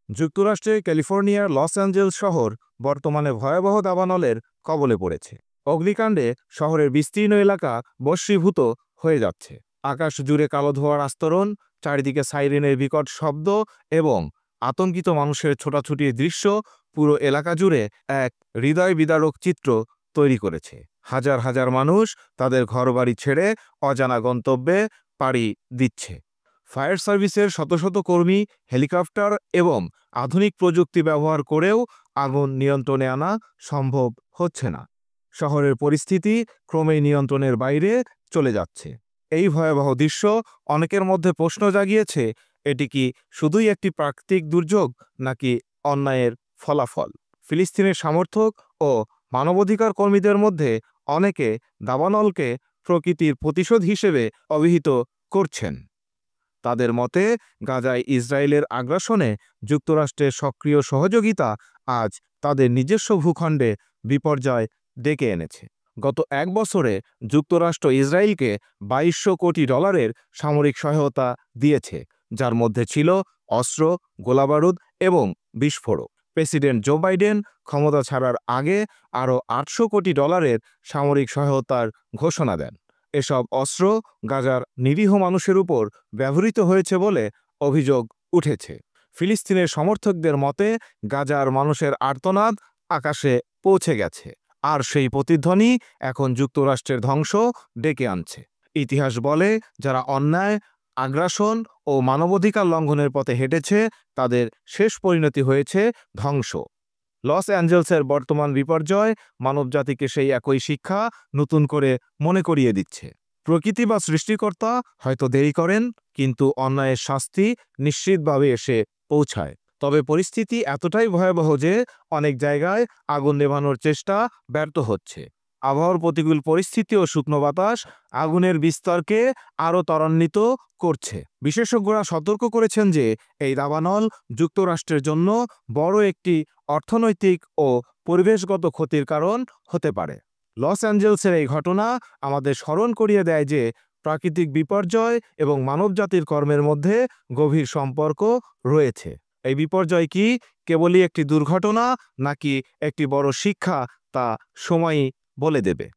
যুক্তরাষ্ট্রের ক্যালিফোর্নিয়ার Los Angeles শহর বর্তমানে ভয়াবহ দাবানলের কবলে পড়েছে। অগ্নিকাণ্ডে শহরের বিস্তীর্ণ এলাকা ভস্মীভূত হয়ে যাচ্ছে। আকাশ জুড়ে কালো ধোঁয়ার আস্তরণ, চারিদিকে সাইরেনের বিকট শব্দ এবং আতঙ্কিত মানুষের ছোটাছুটির দৃশ্য পুরো এলাকা জুড়ে এক হৃদয় বিদারক চিত্র তৈরি করেছে। হাজার হাজার মানুষ তাদের ঘরবাড়ি ছেড়ে অজানা গন্তব্যে পাড়ি দিচ্ছে। ফায়ার সার্ভিসের শত শত কর্মী হেলিকপ্টার এবং আধুনিক প্রযুক্তি ব্যবহার করেও আগুন নিয়ন্ত্রণে আনা সম্ভব হচ্ছে না। শহরের পরিস্থিতি ক্রমেই নিয়ন্ত্রণের বাইরে চলে যাচ্ছে। এই ভয়াবহ দৃশ্য অনেকের মধ্যে প্রশ্ন জাগিয়েছে, এটি কি শুধুই একটি প্রাকৃতিক দুর্যোগ নাকি অন্যায়ের ফলাফল? ফিলিস্তিনের সমর্থক ও মানবাধিকার কর্মীদের মধ্যে অনেকে দাবানলকে প্রকৃতির প্রতিশোধ হিসেবে অভিহিত করছেন। তাদের মতে, গাজায় ইসরায়েলের আগ্রাসনে যুক্তরাষ্ট্রের সক্রিয় সহযোগিতা আজ তাদের নিজস্ব ভূখণ্ডে বিপর্যয় ডেকে এনেছে। গত এক বছরে যুক্তরাষ্ট্র ইসরায়েলকে $2200 কোটি সামরিক সহায়তা দিয়েছে, যার মধ্যে ছিল অস্ত্র, গোলাবারুদ এবং বিস্ফোরক। প্রেসিডেন্ট জো বাইডেন ক্ষমতা ছাড়ার আগে আরও $800 কোটি সামরিক সহায়তার ঘোষণা দেন। এসব অস্ত্র গাজার নিরীহ মানুষের উপর ব্যবহৃত হয়েছে বলে অভিযোগ উঠেছে। ফিলিস্তিনের সমর্থকদের মতে, গাজার মানুষের আর্তনাদ আকাশে পৌঁছে গেছে, আর সেই প্রতিধ্বনি এখন যুক্তরাষ্ট্রের ধ্বংস ডেকে আনছে। ইতিহাস বলে, যারা অন্যায়, আগ্রাসন ও মানবাধিকার লঙ্ঘনের পথে হেঁটেছে তাদের শেষ পরিণতি হয়েছে ধ্বংস। লস অ্যাঞ্জেলসের বর্তমান বিপর্যয় মানবজাতিকে সেই একই শিক্ষা নতুন করে মনে করিয়ে দিচ্ছে। প্রকৃতি বা সৃষ্টিকর্তা হয়তো দেরি করেন, কিন্তু অন্যায়ের শাস্তি নিশ্চিতভাবে এসে পৌঁছায়। তবে পরিস্থিতি এতটাই ভয়াবহ যে অনেক জায়গায় আগুন নেভানোর চেষ্টা ব্যর্থ হচ্ছে। আবহাওয়ার প্রতিকূল পরিস্থিতি ও শুকনো বাতাস আগুনের বিস্তারকে আরও ত্বরান্বিত করছে। বিশেষজ্ঞরা সতর্ক করেছেন যে এই দাবানল যুক্তরাষ্ট্রের জন্য বড় একটি অর্থনৈতিক ও পরিবেশগত ক্ষতির কারণ হতে পারে। লস অ্যাঞ্জেলসের এই ঘটনা আমাদের স্মরণ করিয়ে দেয় যে প্রাকৃতিক বিপর্যয় এবং মানবজাতির কর্মের মধ্যে গভীর সম্পর্ক রয়েছে। এই বিপর্যয় কি কেবলই একটি দুর্ঘটনা নাকি একটি বড় শিক্ষা, তা সময়ই বলে দেবে।